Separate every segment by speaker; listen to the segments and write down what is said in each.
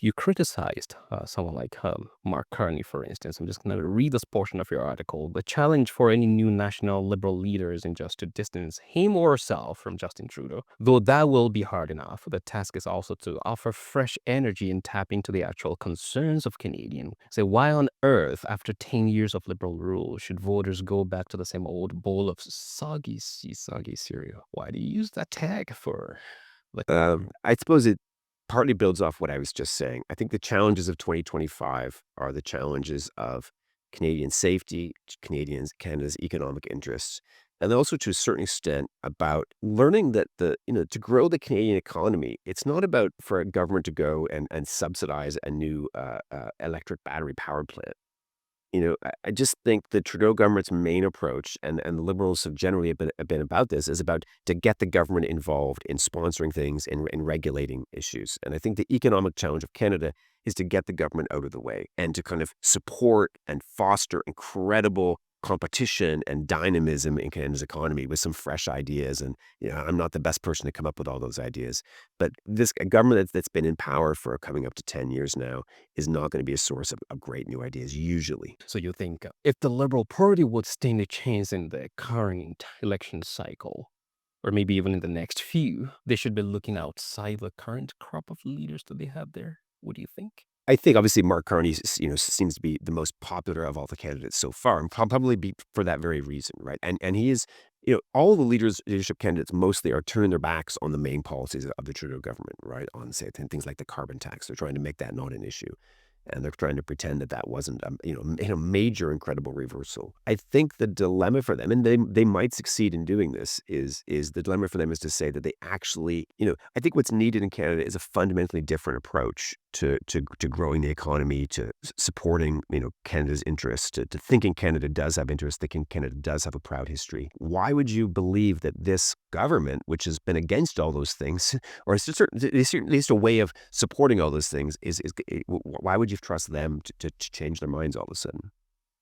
Speaker 1: You criticized someone like Mark Carney, for instance. I'm just going to read this portion of your article. The challenge for any new national liberal leader isn't just to distance him or herself from Justin Trudeau, though that will be hard enough. The task is also to offer fresh energy and tap into the actual concerns of Canadians. So why on earth, after 10 years of liberal rule, should voters go back to the same old bowl of soggy cereal? Why do you use that tag for?
Speaker 2: I suppose it partly builds off what I was just saying. I think the challenges of 2025 are the challenges of Canadian safety, Canada's economic interests, and also to a certain extent about learning that to grow the Canadian economy, it's not about for a government to go and subsidize a new electric battery power plant. I just think the Trudeau government's main approach, and the Liberals have generally been about this, is about to get the government involved in sponsoring things and regulating issues. And I think the economic challenge of Canada is to get the government out of the way and to kind of support and foster incredible competition and dynamism in Canada's economy with some fresh ideas. And I'm not the best person to come up with all those ideas, but this a government that's been in power for coming up to 10 years now is not going to be a source of great new ideas usually.
Speaker 1: So you think if the Liberal Party would stand a chance in the current election cycle, or maybe even in the next few, they should be looking outside the current crop of leaders that they have there? What do you think?
Speaker 2: I think obviously Mark Carney, seems to be the most popular of all the candidates so far, and probably be for that very reason, right? And he is, all the leadership candidates mostly are turning their backs on the main policies of the Trudeau government, right? On say things like the carbon tax, they're trying to make that not an issue. And they're trying to pretend that that wasn't, major incredible reversal. I think the dilemma for them, and they might succeed in doing this, is the dilemma for them is to say that they actually, I think what's needed in Canada is a fundamentally different approach to growing the economy, to supporting, Canada's interests, to thinking Canada does have interests, thinking Canada does have a proud history. Why would you believe that this government, which has been against all those things, or it's just at least a way of supporting all those things, why would you trust them to change their minds all of a sudden?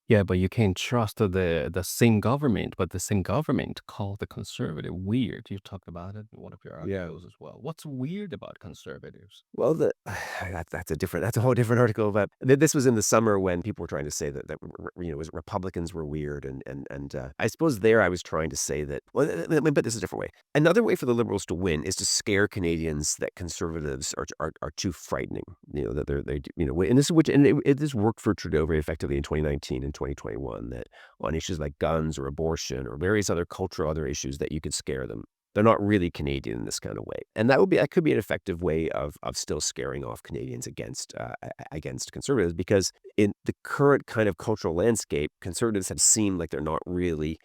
Speaker 1: Yeah, but you can't trust the same government, but the same government called the conservative weird. You talked about it in one of your
Speaker 2: Yeah.
Speaker 1: articles as well. What's weird about conservatives?
Speaker 2: Well, that's a whole different article. But this was in the summer when people were trying to say was Republicans were weird, and I suppose there I was trying to say that. Well, let me put this a different way. Another way for the Liberals to win is to scare Canadians that conservatives are too frightening. That and this worked for Trudeau very effectively in 2019 and 2021. That on issues like guns or abortion or various other other issues that you could scare them. They're not really Canadian in this kind of way, and that could be an effective way of still scaring off Canadians against conservatives, because in the current kind of cultural landscape, conservatives have seemed like they're not really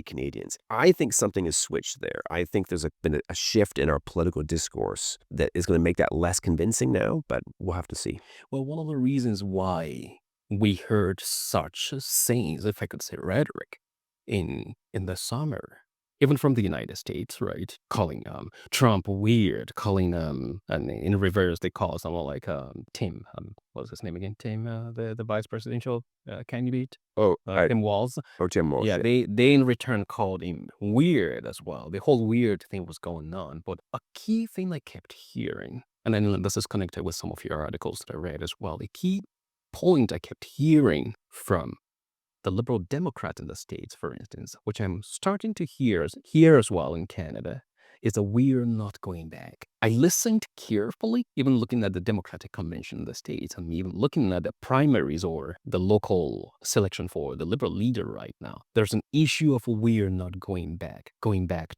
Speaker 2: Canadians. I think something has switched there. I think been a shift in our political discourse that is going to make that less convincing now, but we'll have to see.
Speaker 1: Well, one of the reasons why we heard such sayings, if I could say rhetoric, in the summer, even from the United States, right? Calling Trump weird, calling and in reverse they call someone like Tim, what was his name again? Tim, the vice presidential candidate,
Speaker 2: Oh,
Speaker 1: Tim Walz.
Speaker 2: Tim Walsh.
Speaker 1: Yeah,
Speaker 2: Yeah.
Speaker 1: they in return called him weird as well. The whole weird thing was going on, but a key thing I kept hearing, and then this is connected with some of your articles that I read as well. The key point I kept hearing from the Liberal Democrats in the States, for instance, which I'm starting to hear as well in Canada, is that we're not going back. I listened carefully, even looking at the Democratic Convention in the States, and even looking at the primaries or the local selection for the Liberal leader right now. There's an issue of we're not going back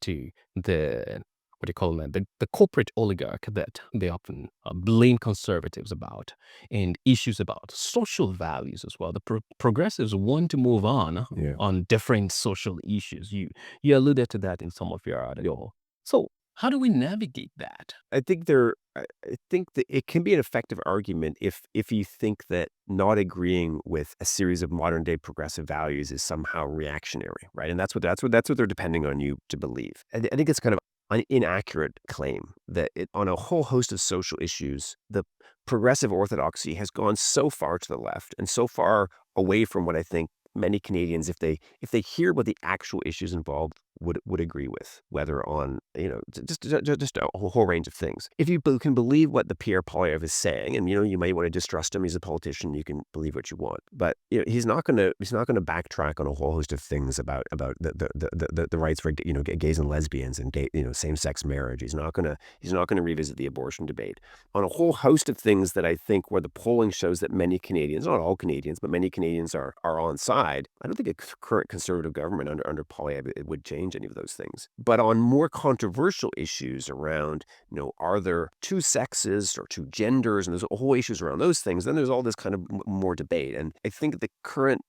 Speaker 1: to the what do you call them? The corporate oligarch that they often blame conservatives about, and issues about social values as well. The progressives want to move
Speaker 2: Yeah.
Speaker 1: on different social issues. You alluded to that in some of your article. So how do we navigate that?
Speaker 2: I think that it can be an effective argument if you think that not agreeing with a series of modern day progressive values is somehow reactionary, right? And that's what they're depending on you to believe. I think it's kind of an inaccurate claim that on a whole host of social issues, the progressive orthodoxy has gone so far to the left and so far away from what I think many Canadians, if they hear what the actual issues involved, would agree with, whether on, just a whole range of things. If you can believe what the Pierre Poilievre is saying, and, you might want to distrust him. He's a politician. You can believe what you want, but, he's not going to backtrack on a whole host of things about the rights for, gays and lesbians and gay, same-sex marriage. He's not going to revisit the abortion debate on a whole host of things that I think where the polling shows that many Canadians, not all Canadians, but many Canadians are on side. I don't think a current Conservative government under Poilievre it would change any of those things. But on more controversial issues around, are there two sexes or two genders, and there's whole issues around those things, then there's all this kind of more debate. And I think the current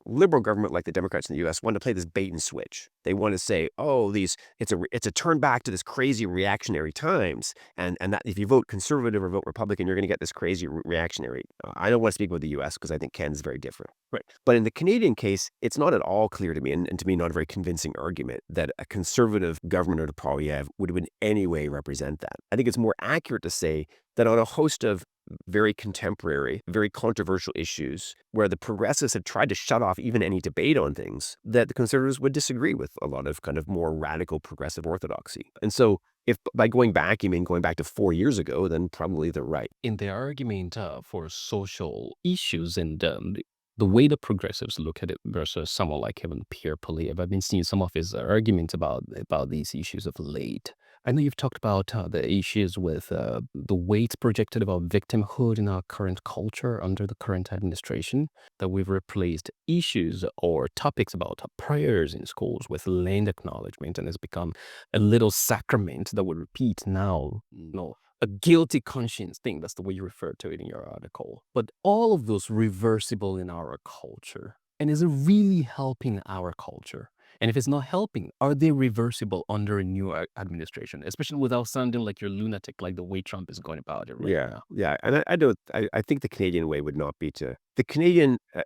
Speaker 2: liberal government, like the Democrats in the U.S., want to play this bait and switch. They want to say, "Oh, it's a turn back to this crazy reactionary times," and that if you vote conservative or vote Republican, you're going to get this crazy reactionary. I don't want to speak about the U.S. because I think Canada's very different. Right. But in the Canadian case, it's not at all clear to me, and to me, not a very convincing argument that a conservative government under Poilievre would in any way represent that. I think it's more accurate to say that on a host of very contemporary, very controversial issues where the progressives have tried to shut off even any debate on things, that the conservatives would disagree with a lot of kind of more radical progressive orthodoxy. And so if by going back, you mean going back to 4 years ago, then probably they're right.
Speaker 1: In the argument for social issues and the way the progressives look at it versus someone like even Pierre Poilievre, I've been seeing some of his arguments about these issues of late. I know you've talked about the issues with the weight projected about victimhood in our current culture under the current administration, that we've replaced issues or topics about prayers in schools with land acknowledgement, and it's become a little sacrament that we repeat now. No, a guilty conscience thing. That's the way you refer to it in your article. But all of those reversible in our culture. And is it really helping our culture? And if it's not helping, are they reversible under a new administration? Especially without sounding like you're lunatic, like the way Trump is going about it right
Speaker 2: Yeah,
Speaker 1: now.
Speaker 2: yeah, and I think the Canadian way would not be to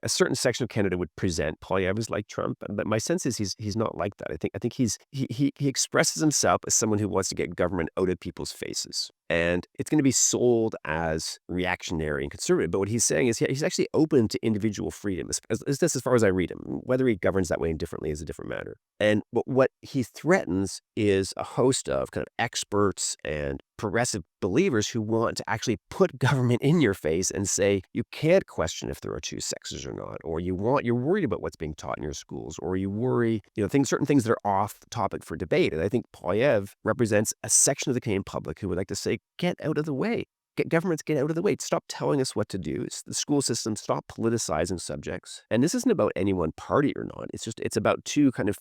Speaker 2: a certain section of Canada would present Poilievre as like Trump, but my sense is he's not like that. I think he expresses himself as someone who wants to get government out of people's faces, and it's going to be sold as reactionary and conservative. But what he's saying is he's actually open to individual freedom, as far as I read him. Whether he governs that way indifferently is a different matter. And what he threatens is a host of kind of experts and progressive believers who want to actually put government in your face and say you can't question if there are two sexes or not, or you're worried about what's being taught in your schools, or you worry, certain things that are off topic for debate. And I think Poilievre represents a section of the Canadian public who would like to say, get out of the way. Governments get out of the way. Stop telling us what to do. The school system, stop politicizing subjects. And this isn't about any one party or not. It's about two kind of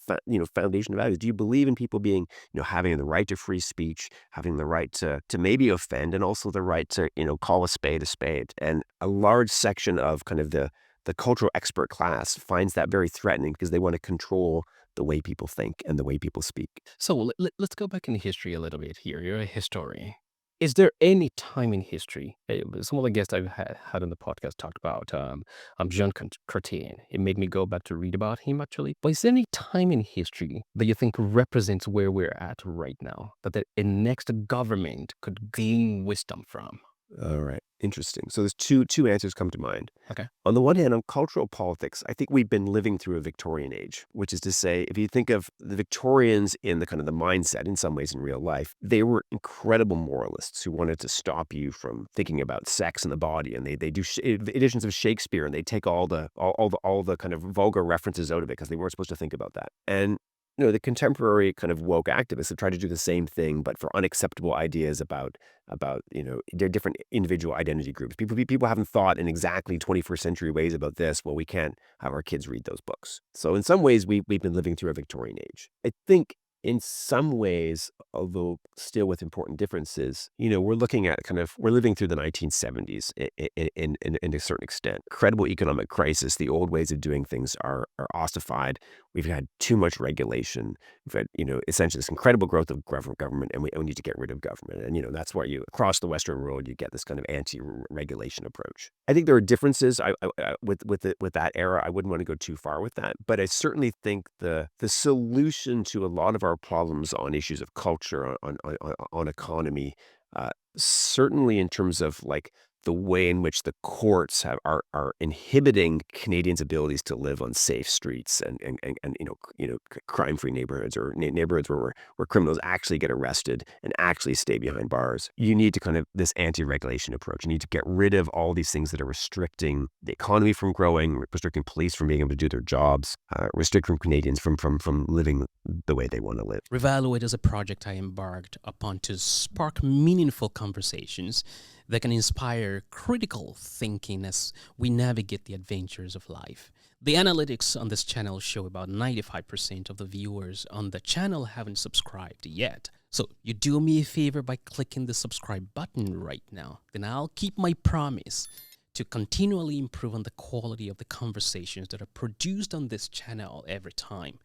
Speaker 2: foundation values. Do you believe in people being, having the right to free speech, having the right to maybe offend, and also the right to, call a spade a spade? And a large section of kind of the cultural expert class finds that very threatening because they want to control the way people think and the way people speak.
Speaker 1: So let's go back in history a little bit here. You're a historian. Is there any time in history, some of the guests I've had on the podcast talked about Jean Chrétien. It made me go back to read about him, actually. But is there any time in history that you think represents where we're at right now, that a next government could gain wisdom from?
Speaker 2: All right. Interesting. So there's two answers come to mind.
Speaker 1: Okay.
Speaker 2: On the one hand, on cultural politics, I think we've been living through a Victorian age, which is to say, if you think of the Victorians in the kind of the mindset, in some ways in real life, they were incredible moralists who wanted to stop you from thinking about sex and the body. And they do editions of Shakespeare, and they take all the kind of vulgar references out of it because they weren't supposed to think about that. And the contemporary kind of woke activists have tried to do the same thing, but for unacceptable ideas about their different individual identity groups. People haven't thought in exactly 21st century ways about this. Well, we can't have our kids read those books. So in some ways, we've been living through a Victorian age. I think in some ways, although still with important differences, we're living through the 1970s in a certain extent. Incredible economic crisis. The old ways of doing things are ossified. We've had too much regulation. We've had, essentially this incredible growth of government, and we need to get rid of government. And, that's where across the Western world, you get this kind of anti-regulation approach. I think there are differences with that era. I wouldn't want to go too far with that, but I certainly think the solution to a lot of our problems on issues of culture, on economy, certainly in terms of like the way in which the courts are inhibiting Canadians' abilities to live on safe streets and crime-free neighborhoods or neighborhoods where criminals actually get arrested and actually stay behind bars. You need to kind of this anti-regulation approach. You need to get rid of all these things that are restricting the economy from growing, restricting police from being able to do their jobs, restricting Canadians from living the way they want to live.
Speaker 3: Revaluate is a project I embarked upon to spark meaningful conversations that can inspire critical thinking as we navigate the adventures of life. The analytics on this channel show about 95% of the viewers on the channel haven't subscribed yet. So you do me a favor by clicking the subscribe button right now. Then I'll keep my promise to continually improve on the quality of the conversations that are produced on this channel every time.